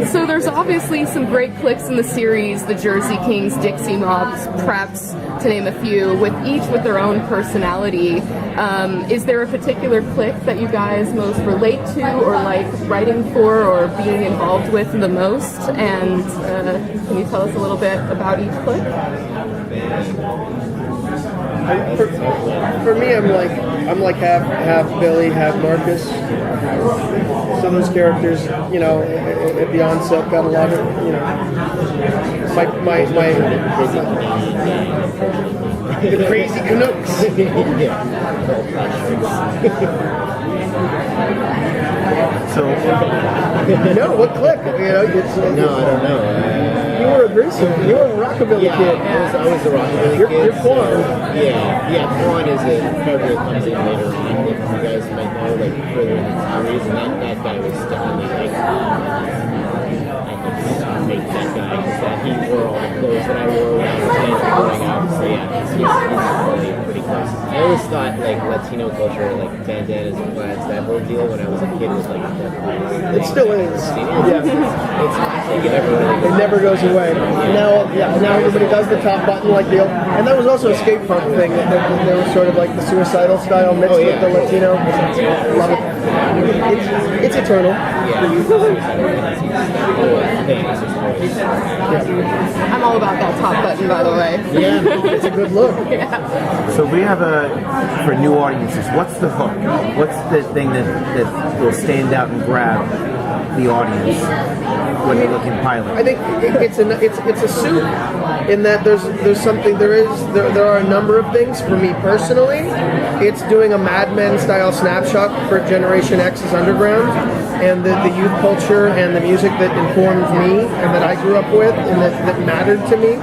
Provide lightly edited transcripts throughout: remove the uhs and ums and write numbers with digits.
So there's obviously some great cliques in the series, the Jersey Kings, Dixie Mobs, Preps, to name a few, with each with their own personality. Is there a particular clique that you guys most relate to or like writing for or being involved with the most? And can you tell us a little bit about each clique? For me, I'm like half Billy, half Marcus. So those characters, you know, at the onset got a lot of, you know, the crazy Canucks. So no, what clique? You know, no, I don't know. You were a greaser. You were a rockabilly kid. I was a rockabilly kid. You're Quan. Yeah, Quan is a character that comes in later on. If you guys might know, like further in the series, and that guy was definitely like, I think make that guy because he wore all the clothes that I wore when I was growing up. So yeah, he's really pretty close. I always thought like Latino culture, like bandanas and plaids, that whole deal when I was a kid was like it still is. Yeah, it's it never goes away. Now everybody does the top button like deal, and that was also a skate punk thing. There was sort of like the suicidal style mixed with the Latino. Love it. It's eternal. I'm all about that top button, by the way. Yeah, it's a good look. Yeah. So we have for new audiences, what's the hook? What's the thing that will stand out and grab the audience when they look in pilot? I think it's a soup in that there are a number of things. For me personally, it's doing a Mad Men style snapshot for Generation X's Underground and the youth culture and the music that informed me and that I grew up with and that mattered to me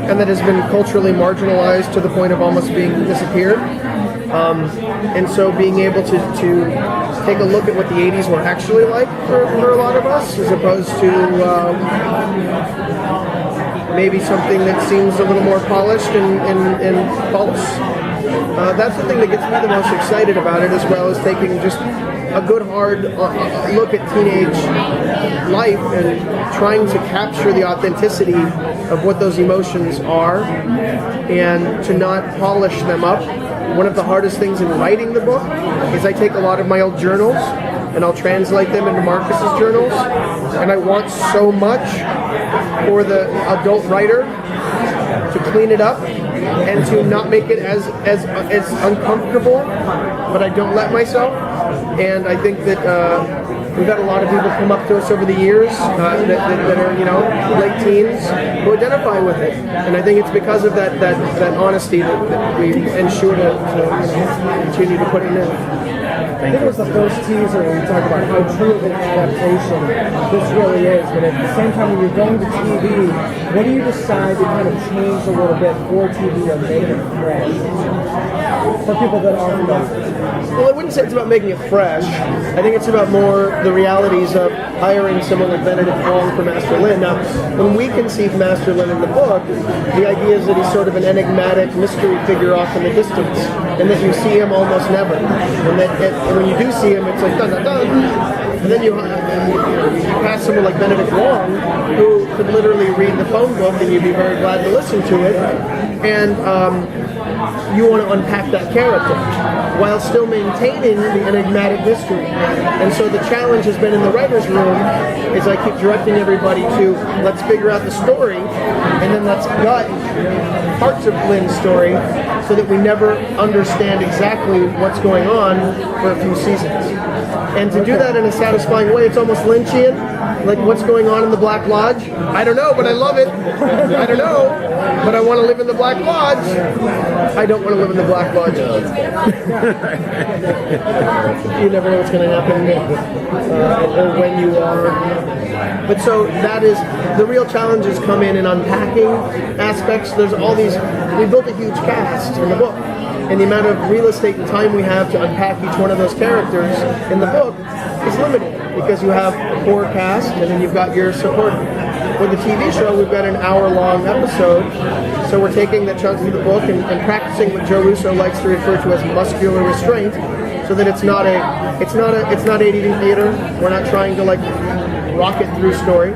and that has been culturally marginalized to the point of almost being disappeared. And so being able to take a look at what the 80s were actually like for a lot of us as opposed to maybe something that seems a little more polished and false. That's the thing that gets me the most excited about it, as well as taking just a good hard look at teenage life and trying to capture the authenticity of what those emotions are and to not polish them up. One of the hardest things in writing the book is I take a lot of my old journals and I'll translate them into Marcus's journals, and I want so much for the adult writer to clean it up and to not make it as uncomfortable, but I don't let myself. And I think that we've had a lot of people come up to us over the years that are, you know, late teens who identify with it. And I think it's because of that honesty that we ensure to continue to put it in. I think it was the first teaser when we talked about how true of an adaptation this really is. But at the same time, when you're going to TV, what do you decide to kind of change a little bit for TV or make it fresh? For people that aren't familiar. Well, I wouldn't say it's about making it fresh. I think it's about more the realities of hiring someone like Benedict Wong for Master Lin. Now, when we conceived Master Lin in the book, the idea is that he's sort of an enigmatic mystery figure off in the distance, and that you see him almost never. And when you do see him, it's like dun dun dun. And then you pass someone like Benedict Wong, who could literally read the phone book, and you'd be very glad to listen to it. And you want to unpack that character while still maintaining the enigmatic mystery. And so the challenge has been in the writer's room is I keep directing everybody to let's figure out the story and then let's gut parts of Lynn's story so that we never understand exactly what's going on for a few seasons. And to do that in a satisfying way, it's almost Lynchian. Like, what's going on in the Black Lodge? I don't know, but I love it. I don't know, but I want to live in the Black Lodge. I don't want to live in the Black Lodge. You never know what's going to happen or when you are. But so that is, the real challenges come in unpacking aspects. There's all these, we built a huge cast in the book. And the amount of real estate and time we have to unpack each one of those characters in the book is limited because you have a core cast and then you've got your support. With the TV show, we've got an hour-long episode, so we're taking the chunks of the book and practicing what Joe Russo likes to refer to as muscular restraint, so that it's not ADD theater. We're not trying to like rocket through story.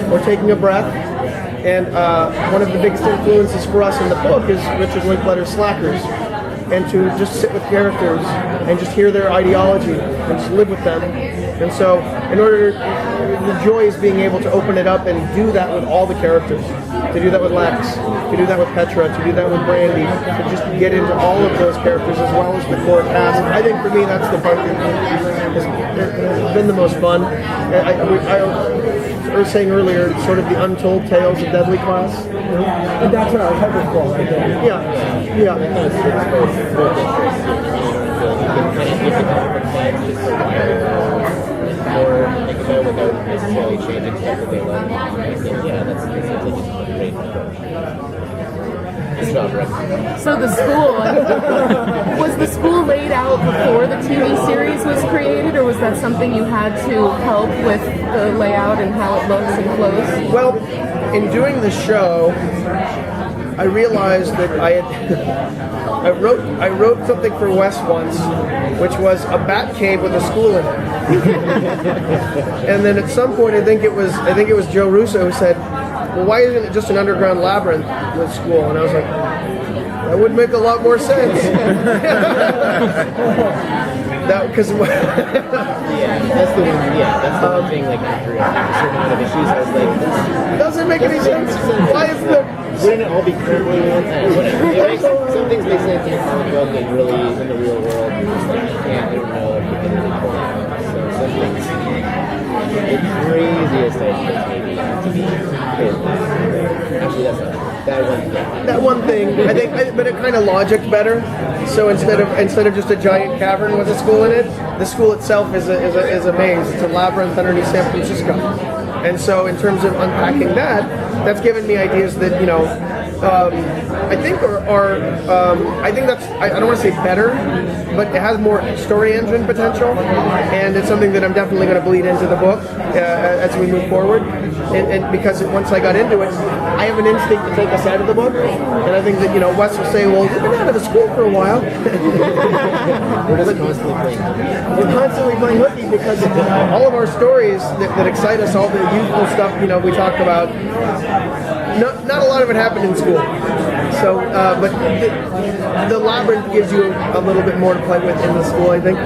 We're taking a breath. And one of the biggest influences for us in the book is Richard Linklater's Slackers. And to just sit with characters and just hear their ideology and just live with them. And so, the joy is being able to open it up and do that with all the characters. To do that with Lex, to do that with Petra, to do that with Brandy, to just get into all of those characters as well as the core cast. I think for me that's the part that has been the most fun. I was saying earlier, it's sort of the untold tales of Deadly Class. And that's what I was hoping for right there. Yeah. Or think about it without necessarily changing stuff that they love. I think, yeah, that seems like it's a great approach. Good job, Rick. So the school, was the school laid out before the TV series was created, or was that something you had to help with the layout and how it looks and flows? Well, in doing the show, I realized that I had I wrote something for Wes once, which was a bat cave with a school in it. And then at some point, I think it was Joe Russo who said, "Well, why isn't it just an underground labyrinth with school?" And I was like, that would make a lot more sense. That because that's the one thing. Like after a certain amount of issues, I was like, this doesn't make any sense. Why is the wouldn't it all be crumbling one time? Whatever. Some things make sense in the comic book and really in the real world. You're just like, I don't know if you can really pull it off. So some things, the craziest ideas maybe to be actually that's not that one thing. I think, but it kind of logicked better. So instead of just a giant cavern with a school in it, the school itself is a maze. It's a labyrinth underneath San Francisco. And so in terms of unpacking that, that's given me ideas that, I think I think that's, I don't want to say better, but it has more story engine potential, and it's something that I'm definitely going to bleed into the book as we move forward. And because once I got into it, I have an instinct to take us out of the book, and I think that, Wes will say, well, we've been out of the school for a while. We're just constantly playing hooky. We're constantly playing hooky because all of our stories that excite us, all the youthful stuff, we talked about, not a lot of it happened in school. So, but the labyrinth gives you a little bit more to play with in the school, I think.